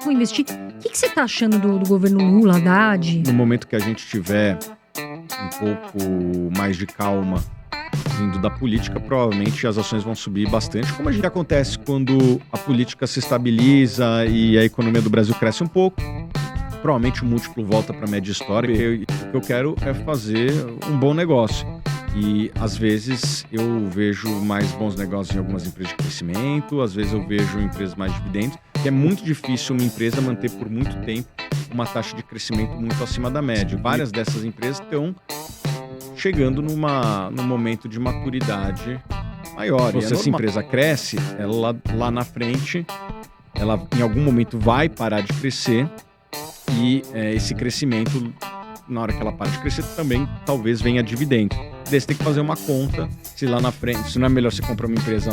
Vou investir. O que você está achando do governo Lula, Haddad? No momento que a gente tiver um pouco mais de calma vindo da política, provavelmente as ações vão subir bastante, como a gente acontece quando a política se estabiliza e a economia do Brasil cresce um pouco. Provavelmente o múltiplo volta para a média histórica. O que eu quero é fazer um bom negócio. E às vezes eu vejo mais bons negócios em algumas empresas de crescimento, às vezes eu vejo empresas mais dividendos, que é muito difícil uma empresa manter por muito tempo uma taxa de crescimento muito acima da média. Várias dessas empresas estão chegando num momento de maturidade maior. E se essa empresa cresce, ela lá na frente, ela em algum momento vai parar de crescer e esse crescimento, na hora que ela para de crescer, também talvez venha dividendo. Daí você tem que fazer uma conta, se lá na frente, se não é melhor você comprar uma empresa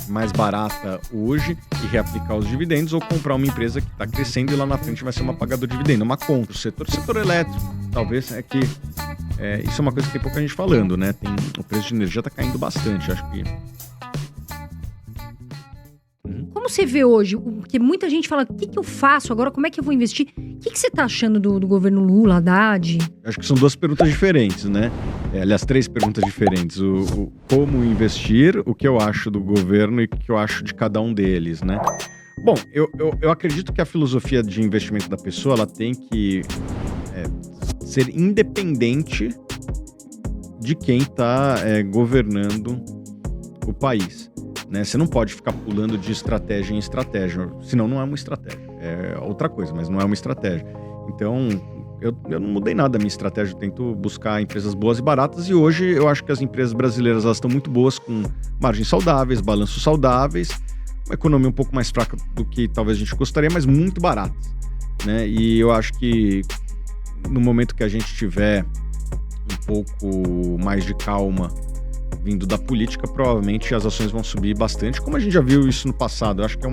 mais barata hoje e reaplicar os dividendos, ou comprar uma empresa que está crescendo e lá na frente vai ser uma pagador de dividendo. Uma conta. O setor elétrico, talvez, isso é uma coisa que tem pouca gente falando, né? O preço de energia está caindo bastante, acho que... Como você vê hoje? Porque muita gente fala, o que eu faço agora? Como é que eu vou investir? O que você está achando do governo Lula, Haddad? Acho que são duas perguntas diferentes, né? Aliás, três perguntas diferentes. O como investir, o que eu acho do governo e o que eu acho de cada um deles, né? Bom, eu acredito que a filosofia de investimento da pessoa, ela tem que ser independente de quem está governando o país. Né? Você não pode ficar pulando de estratégia em estratégia, senão não é uma estratégia. É outra coisa, mas não é uma estratégia. Então, eu não mudei nada da minha estratégia. Eu tento buscar empresas boas e baratas e hoje eu acho que as empresas brasileiras elas estão muito boas com margens saudáveis, balanços saudáveis, uma economia um pouco mais fraca do que talvez a gente gostaria, mas muito baratas. Né? E eu acho que no momento que a gente tiver um pouco mais de calma vindo da política, provavelmente as ações vão subir bastante, como a gente já viu isso no passado. Eu acho que é um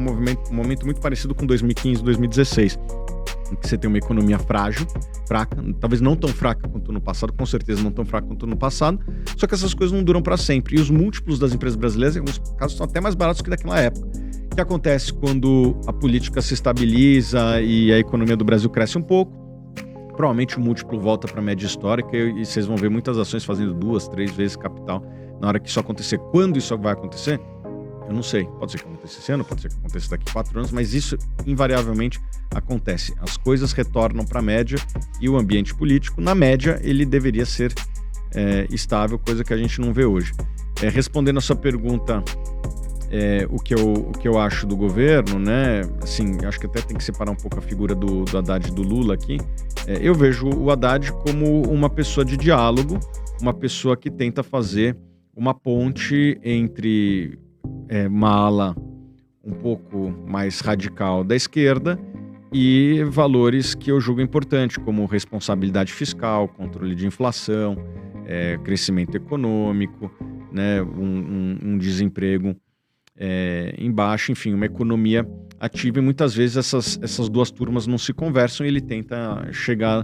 momento muito parecido com 2015, 2016, em que você tem uma economia frágil, fraca, talvez não tão fraca quanto no passado, com certeza não tão fraca quanto no passado, só que essas coisas não duram para sempre. E os múltiplos das empresas brasileiras, em alguns casos, são até mais baratos que daquela época. O que acontece quando a política se estabiliza e a economia do Brasil cresce um pouco? Provavelmente o múltiplo volta para a média histórica e vocês vão ver muitas ações fazendo 2, 3 vezes capital. Na hora que isso acontecer, quando isso vai acontecer, eu não sei. Pode ser que aconteça esse ano, pode ser que aconteça daqui a 4 anos, mas isso invariavelmente acontece. As coisas retornam para a média e o ambiente político, na média, ele deveria ser estável, coisa que a gente não vê hoje. Respondendo a sua pergunta, o que eu acho do governo, né? Assim, acho que até tem que separar um pouco a figura do Haddad e do Lula aqui. Eu vejo o Haddad como uma pessoa de diálogo, uma pessoa que tenta fazer uma ponte entre uma ala um pouco mais radical da esquerda e valores que eu julgo importantes, como responsabilidade fiscal, controle de inflação, crescimento econômico, né, um desemprego em baixo, enfim, uma economia ativa. E muitas vezes essas duas turmas não se conversam e ele tenta chegar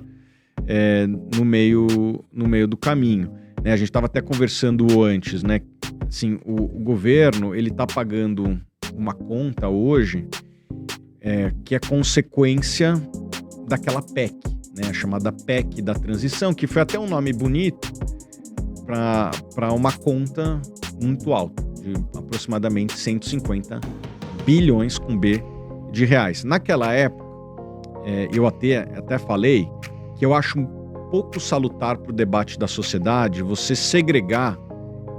no meio do caminho. Né, a gente estava até conversando antes, né? Assim, o governo ele está pagando uma conta hoje que é consequência daquela PEC, né? A chamada PEC da transição, que foi até um nome bonito para uma conta muito alta, de aproximadamente 150 bilhões com B de reais. Naquela época, eu até falei que eu acho pouco salutar para o debate da sociedade você segregar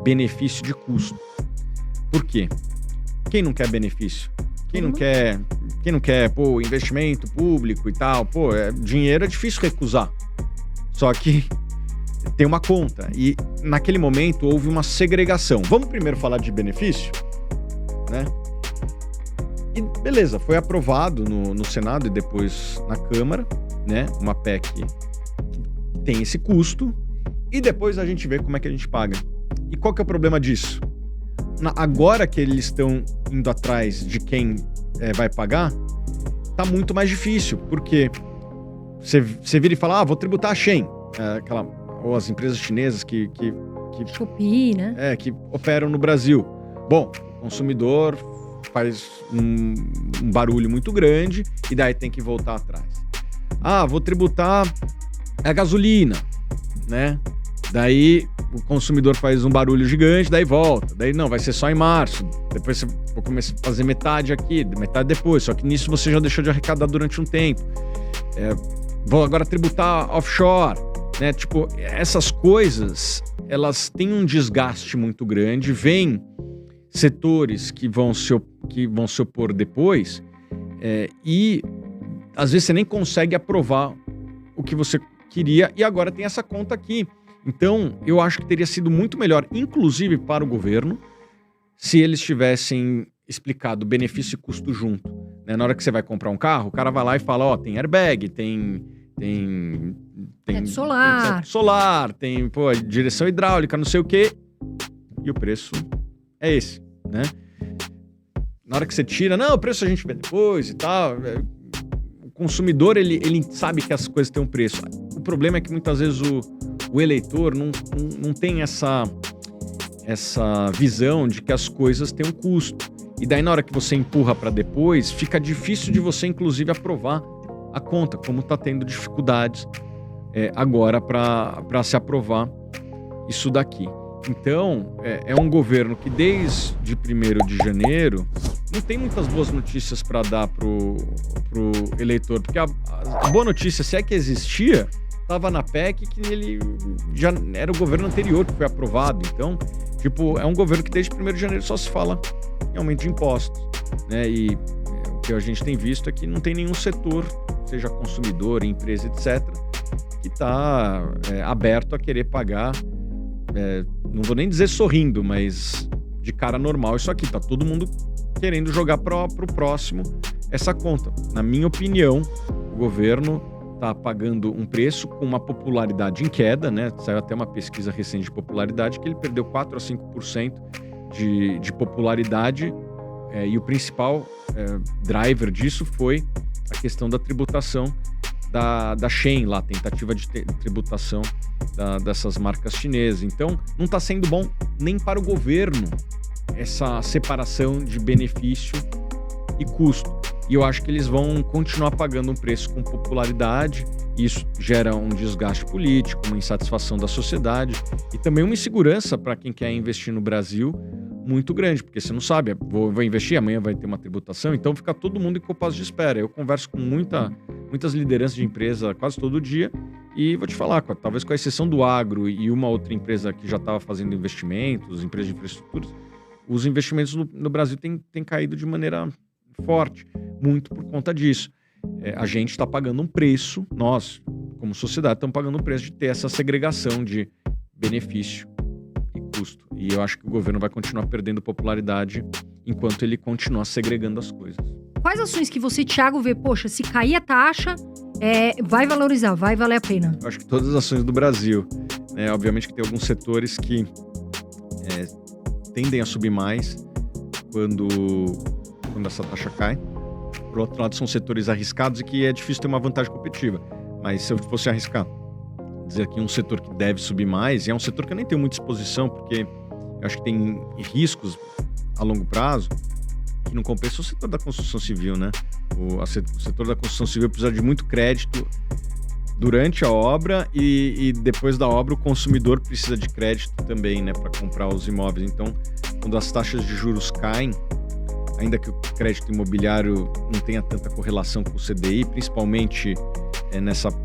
benefício de custo. Por quê? Quem não quer benefício? Quem não quer, investimento público e tal? Dinheiro é difícil recusar. Só que tem uma conta. E naquele momento houve uma segregação. Vamos primeiro falar de benefício? Né? E beleza, foi aprovado no Senado e depois na Câmara, né? Uma PEC que tem esse custo. E depois a gente vê como é que a gente paga. E qual que é o problema disso? Agora que eles estão indo atrás de quem vai pagar, tá muito mais difícil, porque você vira e fala, vou tributar a Shein, ou as empresas chinesas que Shopee, né? Que operam no Brasil. Bom, o consumidor faz um barulho muito grande e daí tem que voltar atrás. Vou tributar a gasolina, né? Daí o consumidor faz um barulho gigante, daí volta. Daí não, vai ser só em março. Depois você vou começar a fazer metade aqui, metade depois. Só que nisso você já deixou de arrecadar durante um tempo. Vou agora tributar offshore, né? Tipo, essas coisas, elas têm um desgaste muito grande. Vem setores que vão se opor depois e às vezes você nem consegue aprovar o que você queria e agora tem essa conta aqui. Então, eu acho que teria sido muito melhor, inclusive para o governo, se eles tivessem explicado benefício e custo junto. Né? Na hora que você vai comprar um carro, o cara vai lá e fala, tem airbag, tem teto solar. Tem direção hidráulica, não sei o quê. E o preço é esse, né? Na hora que você tira, o preço a gente vê depois e tal. O consumidor, ele sabe que as coisas têm um preço. O problema é que muitas vezes o eleitor não tem essa visão de que as coisas têm um custo. E daí, na hora que você empurra para depois, fica difícil de você, inclusive, aprovar a conta, como está tendo dificuldades agora para se aprovar isso daqui. Então, é um governo que desde 1º de janeiro não tem muitas boas notícias para dar pro eleitor, porque a boa notícia, se é que existia, estava na PEC, que ele já era o governo anterior que foi aprovado. Então, é um governo que desde 1º de janeiro só se fala em aumento de impostos, né? E o que a gente tem visto é que não tem nenhum setor, seja consumidor, empresa, etc., que está aberto a querer pagar, não vou nem dizer sorrindo, mas de cara normal isso aqui. Tá todo mundo querendo jogar pro próximo essa conta. Na minha opinião, o governo está pagando um preço com uma popularidade em queda, né? Saiu até uma pesquisa recente de popularidade que ele perdeu 4 a 5% de popularidade e o principal driver disso foi a questão da tributação da Shein lá, tentativa de tributação dessas marcas chinesas. Então, não está sendo bom nem para o governo essa separação de benefício e custo. E eu acho que eles vão continuar pagando um preço com popularidade. Isso gera um desgaste político, uma insatisfação da sociedade e também uma insegurança para quem quer investir no Brasil muito grande, porque você não sabe, vou investir, amanhã vai ter uma tributação, então fica todo mundo em compasso de espera. Eu converso com muitas lideranças de empresa quase todo dia e vou te falar, talvez com a exceção do agro e uma outra empresa que já estava fazendo investimentos, empresas de infraestrutura, os investimentos no Brasil têm caído de maneira forte, muito por conta disso. A gente está pagando um preço, nós, como sociedade, estamos pagando um preço de ter essa segregação de benefício e custo. E eu acho que o governo vai continuar perdendo popularidade enquanto ele continuar segregando as coisas. Quais ações que você, Thiago, vê, poxa, se cair a taxa, vai valorizar, vai valer a pena? Eu acho que todas as ações do Brasil, né? Obviamente que tem alguns setores que tendem a subir mais quando essa taxa cai. Por outro lado, são setores arriscados e que é difícil ter uma vantagem competitiva. Mas se eu fosse arriscar, dizer que um setor que deve subir mais, e é um setor que eu nem tenho muita exposição, porque eu acho que tem riscos a longo prazo, que não compensa o setor da construção civil, né? O setor da construção civil precisa de muito crédito durante a obra e depois da obra o consumidor precisa de crédito também, né, para comprar os imóveis. Então, quando as taxas de juros caem, ainda que o crédito imobiliário não tenha tanta correlação com o CDI, principalmente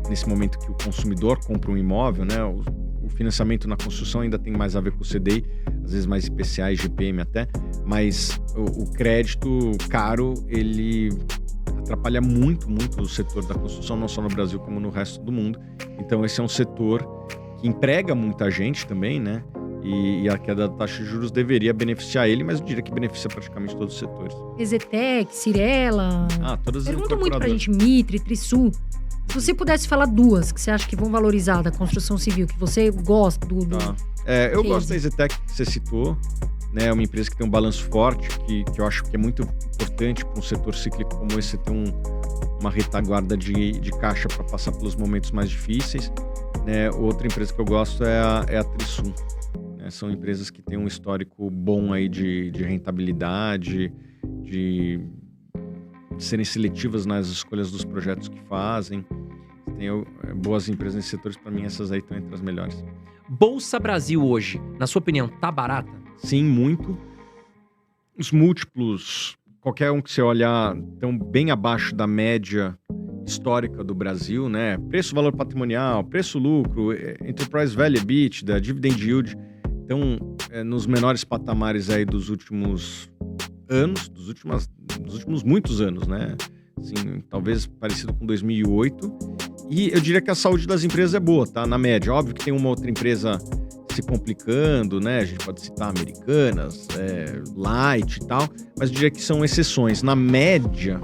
nesse momento que o consumidor compra um imóvel, né? O financiamento na construção ainda tem mais a ver com o CDI, às vezes mais IPCA e GPM até, mas o crédito caro, ele atrapalha muito o setor da construção, não só no Brasil como no resto do mundo. Então esse é um setor que emprega muita gente também, né? E a queda da taxa de juros deveria beneficiar ele, mas eu diria que beneficia praticamente todos os setores. Exetec, Cirela. Todas as Perguntam muito pra gente, Mitre, Trisul. Se você pudesse falar duas que você acha que vão valorizar da construção civil, que você gosta do eu gosto da Exetec que você citou, né? É uma empresa que tem um balanço forte, que eu acho que é muito importante para um setor cíclico como esse ter uma retaguarda de caixa para passar pelos momentos mais difíceis. Né? Outra empresa que eu gosto é a Trisul. São empresas que têm um histórico bom aí de rentabilidade de serem seletivas nas escolhas dos projetos que fazem. Tem boas empresas nesses setores, para mim essas aí estão entre as melhores. Bolsa Brasil hoje, na sua opinião, tá barata? Sim, muito. Os múltiplos, qualquer um que você olhar, estão bem abaixo da média histórica do Brasil, né? Preço, valor patrimonial, preço, lucro, enterprise value, EBITDA, dividend yield, estão nos menores patamares aí dos últimos anos, dos últimos muitos anos, né? Assim, talvez parecido com 2008. E eu diria que a saúde das empresas é boa, tá? Na média. Óbvio que tem uma outra empresa se complicando, né? A gente pode citar Americanas, Light e tal, mas eu diria que são exceções. Na média,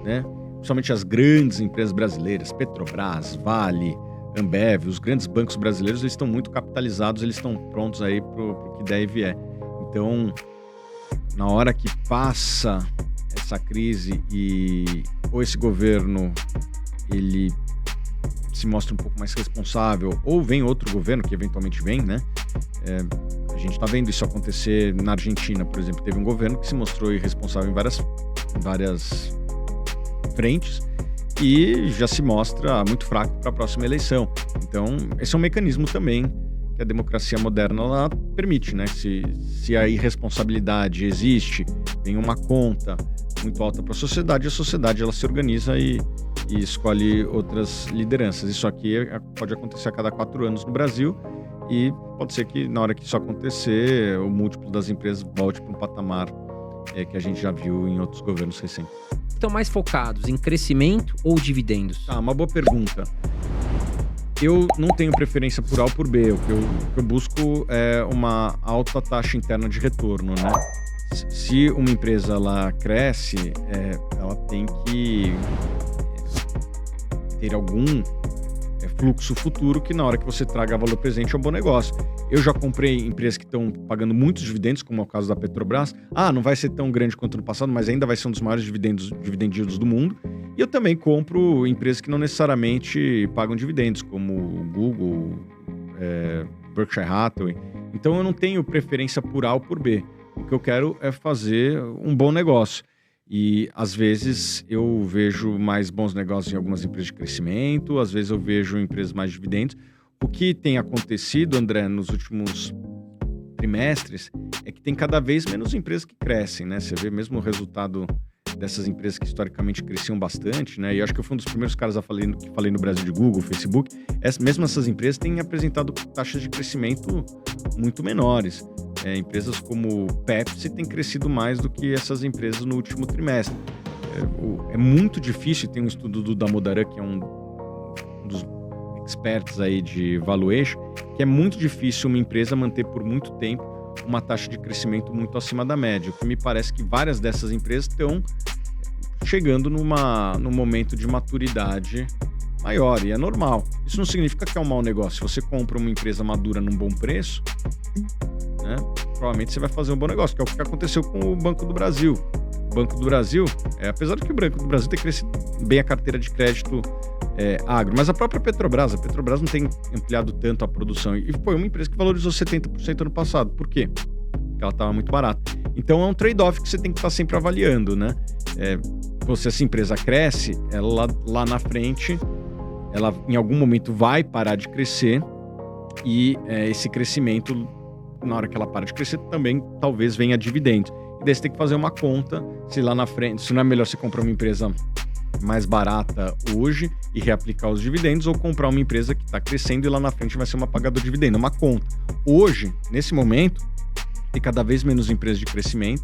né? Principalmente as grandes empresas brasileiras, Petrobras, Vale, Ambev, os grandes bancos brasileiros, eles estão muito capitalizados, eles estão prontos aí pro que der e vier. Então, na hora que passa essa crise ou esse governo, ele se mostra um pouco mais responsável, ou vem outro governo, que eventualmente vem, né? A gente está vendo isso acontecer na Argentina, por exemplo. Teve um governo que se mostrou irresponsável em várias frentes e já se mostra muito fraco para a próxima eleição. Então, esse é um mecanismo também que a democracia moderna ela permite, né? Se a irresponsabilidade existe, tem uma conta muito alta para a sociedade ela se organiza e escolhe outras lideranças. Isso aqui pode acontecer a cada 4 anos no Brasil e pode ser que na hora que isso acontecer, o múltiplo das empresas volte para um patamar que a gente já viu em outros governos recentes. Estão mais focados em crescimento ou dividendos? Uma boa pergunta. Eu não tenho preferência por A ou por B. O que eu busco é uma alta taxa interna de retorno, né? Se uma empresa ela cresce, ela tem que ter algum fluxo futuro que na hora que você traga valor presente é um bom negócio. Eu já comprei empresas que estão pagando muitos dividendos, como é o caso da Petrobras. Não vai ser tão grande quanto no passado, mas ainda vai ser um dos maiores dividendidos do mundo. E eu também compro empresas que não necessariamente pagam dividendos, como o Google, Berkshire Hathaway. Então eu não tenho preferência por A ou por B. O que eu quero é fazer um bom negócio. E, às vezes, eu vejo mais bons negócios em algumas empresas de crescimento, às vezes eu vejo empresas mais dividendos. O que tem acontecido, André, nos últimos trimestres, é que tem cada vez menos empresas que crescem, né? Você vê mesmo o resultado dessas empresas que historicamente cresciam bastante, né? E eu acho que eu fui um dos primeiros caras que falei no Brasil de Google, Facebook. Mesmo essas empresas têm apresentado taxas de crescimento muito menores. Empresas como Pepsi têm crescido mais do que essas empresas no último trimestre. É muito difícil, tem um estudo do Damodaran, que é um dos experts aí de valuation, que é muito difícil uma empresa manter por muito tempo uma taxa de crescimento muito acima da média. O que me parece que várias dessas empresas estão chegando num momento de maturidade maior, e é normal. Isso não significa que é um mau negócio. Se você compra uma empresa madura num bom preço, né, provavelmente você vai fazer um bom negócio, que é o que aconteceu com o Banco do Brasil. O Banco do Brasil, apesar de que o Banco do Brasil ter crescido bem a carteira de crédito agro, mas a própria Petrobras não tem ampliado tanto a produção, e foi uma empresa que valorizou 70% ano passado. Por quê? Porque ela estava muito barata. Então é um trade-off que você tem que estar sempre avaliando, né? Se essa empresa cresce, ela lá na frente, ela em algum momento vai parar de crescer, e esse crescimento, na hora que ela para de crescer, também talvez venha dividendo. E daí você tem que fazer uma conta, se lá na frente, se não é melhor você comprar uma empresa mais barata hoje e reaplicar os dividendos, ou comprar uma empresa que está crescendo e lá na frente vai ser uma pagadora de dividendo, uma conta. Hoje, nesse momento, tem cada vez menos empresas de crescimento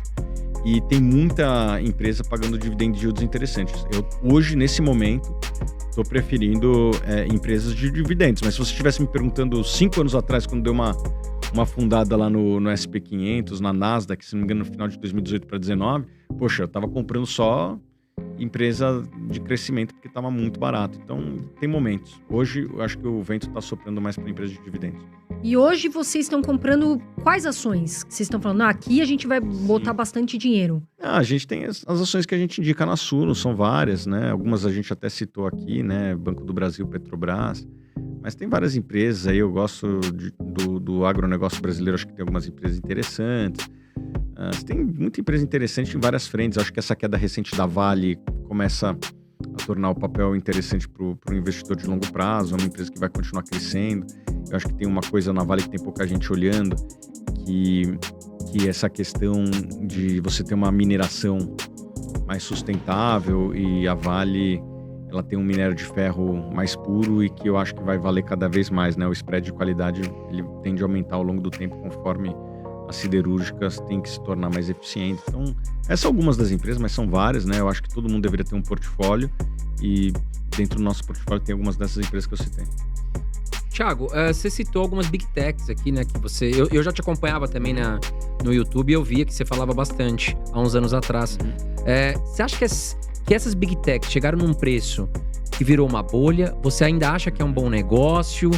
e tem muita empresa pagando dividendos de yields interessantes. Eu, hoje, nesse momento, estou preferindo empresas de dividendos, mas se você estivesse me perguntando 5 anos atrás, quando deu uma fundada lá no SP500, na Nasdaq, se não me engano, no final de 2018 para 2019, poxa, eu estava comprando só empresa de crescimento porque estava muito barato. Então, tem momentos. Hoje, eu acho que o vento está soprando mais para empresas de dividendos. E hoje vocês estão comprando quais ações? Vocês estão falando, aqui a gente vai botar bastante dinheiro. A gente tem as ações que a gente indica na Suno, são várias, né? Algumas a gente até citou aqui, né? Banco do Brasil, Petrobras. Mas tem várias empresas aí, eu gosto do agronegócio brasileiro, acho que tem algumas empresas interessantes. Você tem muita empresa interessante em várias frentes. Acho que essa queda recente da Vale começa a tornar o papel interessante para o investidor de longo prazo. É uma empresa que vai continuar crescendo. Eu acho que tem uma coisa na Vale que tem pouca gente olhando, que essa questão de você ter uma mineração mais sustentável, e a Vale ela tem um minério de ferro mais puro e que eu acho que vai valer cada vez mais, né? O spread de qualidade ele tende a aumentar ao longo do tempo conforme as siderúrgicas têm que se tornar mais eficientes. Então, essas são algumas das empresas, mas são várias, né? Eu acho que todo mundo deveria ter um portfólio e dentro do nosso portfólio tem algumas dessas empresas que eu citei. Thiago, você citou algumas Big Techs aqui, né? Que eu já te acompanhava também no YouTube e eu via que você falava bastante há uns anos atrás. Você acha que essas Big Techs chegaram num preço que virou uma bolha? Você ainda acha que é um bom negócio?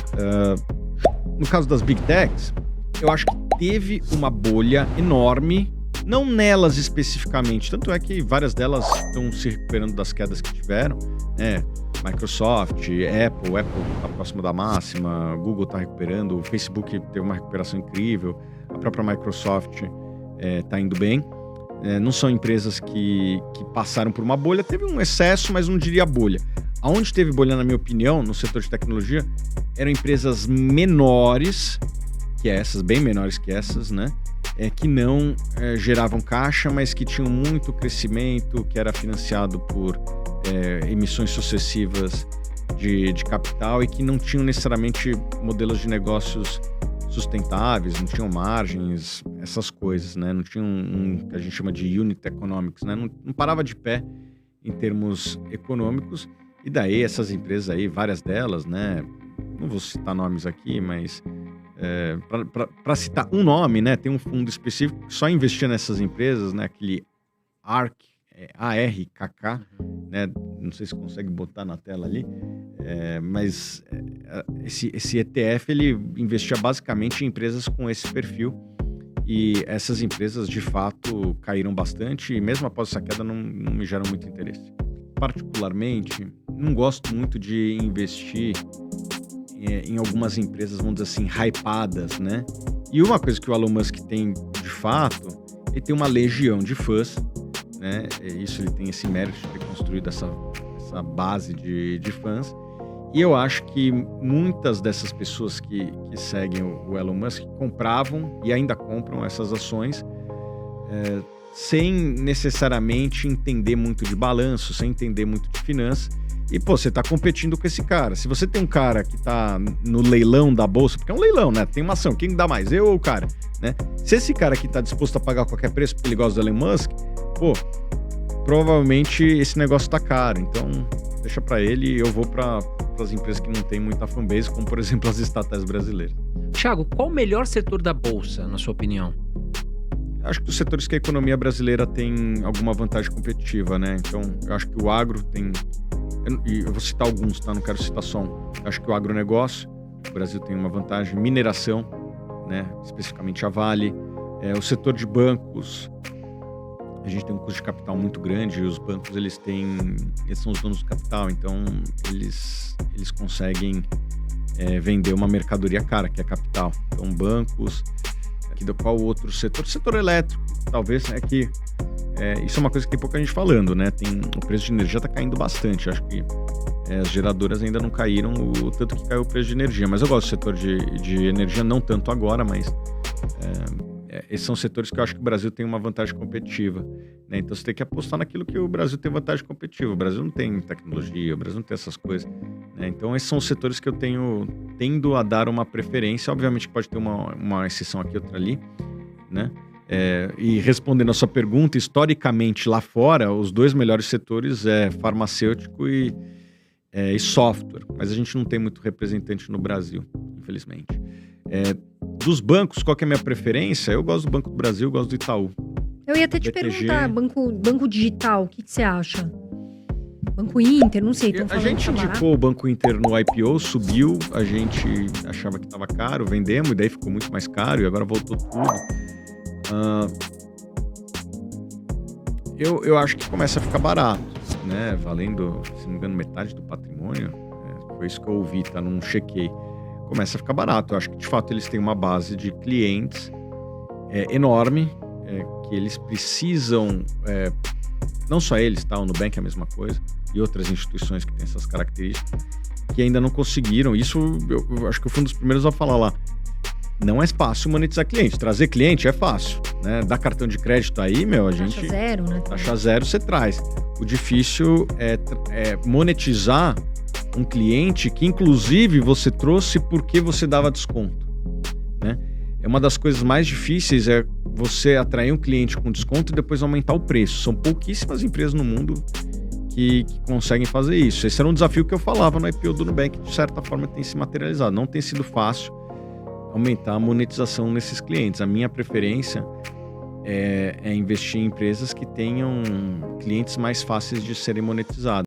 No caso das Big Techs, eu acho que teve uma bolha enorme, não nelas especificamente, tanto é que várias delas estão se recuperando das quedas que tiveram, né? Microsoft, Apple está próximo da máxima, Google está recuperando, o Facebook teve uma recuperação incrível, a própria Microsoft está indo bem. Não são empresas que passaram por uma bolha, teve um excesso, mas não diria bolha. Aonde teve bolha, na minha opinião, no setor de tecnologia, eram empresas menores que essas, bem menores que essas, né? Que não geravam caixa, mas que tinham muito crescimento, que era financiado por emissões sucessivas de capital e que não tinham necessariamente modelos de negócios sustentáveis, não tinham margens, essas coisas, né? Não tinham um que a gente chama de unit economics, né? Não parava de pé em termos econômicos. E daí essas empresas aí, várias delas, né? Não vou citar nomes aqui, mas para citar um nome, né? Tem um fundo específico que só investia nessas empresas, né? Aquele ARK, ARKK, né? Não sei se consegue botar na tela ali, mas esse ETF ele investia basicamente em empresas com esse perfil, e essas empresas de fato caíram bastante e mesmo após essa queda não me geram muito interesse. Particularmente, não gosto muito de investir em algumas empresas, vamos dizer assim, hypadas, né? E uma coisa que o Elon Musk tem de fato, ele tem uma legião de fãs, né? Isso, ele tem esse mérito de ter construído essa base de fãs. E eu acho que muitas dessas pessoas que seguem o Elon Musk compravam e ainda compram essas ações sem necessariamente entender muito de balanço, sem entender muito de finanças. E, você tá competindo com esse cara. Se você tem um cara que tá no leilão da bolsa, porque é um leilão, né? Tem uma ação, quem dá mais? Eu ou o cara, né? Se esse cara aqui tá disposto a pagar qualquer preço porque ele gosta do Elon Musk, provavelmente esse negócio tá caro. Então, deixa pra ele e eu vou para as empresas que não tem muita fanbase, como, por exemplo, as estatais brasileiras. Thiago, qual o melhor setor da bolsa, na sua opinião? Acho que os setores que a economia brasileira tem alguma vantagem competitiva, né? Então, eu acho que o agro tem... Eu vou citar alguns, tá? Não quero citar só um. Eu acho que o agronegócio, o Brasil tem uma vantagem. Mineração, né? Especificamente a Vale. O setor de bancos, a gente tem um custo de capital muito grande e os bancos, eles são os donos do capital, então eles conseguem vender uma mercadoria cara, que é capital. Então, bancos, qual outro setor? O setor elétrico, talvez, que isso é uma coisa que tem pouca gente falando, né? O preço de energia está caindo bastante. Acho que as geradoras ainda não caíram o tanto que caiu o preço de energia. Mas eu gosto do setor de energia, não tanto agora, mas esses são setores que eu acho que o Brasil tem uma vantagem competitiva, né? Então você tem que apostar naquilo que o Brasil tem vantagem competitiva. O Brasil não tem tecnologia, o Brasil não tem essas coisas, né? Então esses são os setores que eu tendo a dar uma preferência. Obviamente que pode ter uma exceção aqui, outra ali, né? E respondendo a sua pergunta, historicamente lá fora, os dois melhores setores é farmacêutico e software, mas a gente não tem muito representante no Brasil, infelizmente. Dos bancos, qual que é a minha preferência? Eu gosto do Banco do Brasil, eu gosto do Itaú. Eu ia até te BTG. perguntar, banco digital, o que você acha? Banco Inter, não sei, A gente indicou o Banco Inter no IPO, subiu, a gente achava que estava caro, vendemos, e daí ficou muito mais caro, e agora voltou tudo. Eu acho que começa a ficar barato, né? Valendo, se não me engano, metade do patrimônio. Foi isso que eu ouvi, tá? Não chequei. Começa a ficar barato. Eu acho que, de fato, eles têm uma base de clientes enorme, que eles precisam, não só eles, tá? O Nubank é a mesma coisa, e outras instituições que têm essas características, que ainda não conseguiram. Isso eu acho que eu fui um dos primeiros a falar lá. Não é fácil monetizar cliente. Trazer cliente é fácil, né? Dar cartão de crédito aí, a gente... Taxa zero, né? Taxa zero você traz. O difícil é monetizar um cliente que, inclusive, você trouxe porque você dava desconto, né? É uma das coisas mais difíceis é você atrair um cliente com desconto e depois aumentar o preço. São pouquíssimas empresas no mundo que conseguem fazer isso. Esse era um desafio que eu falava no IPO do Nubank, que de certa forma tem se materializado. Não tem sido fácil aumentar a monetização nesses clientes. A minha preferência é investir em empresas que tenham clientes mais fáceis de serem monetizados.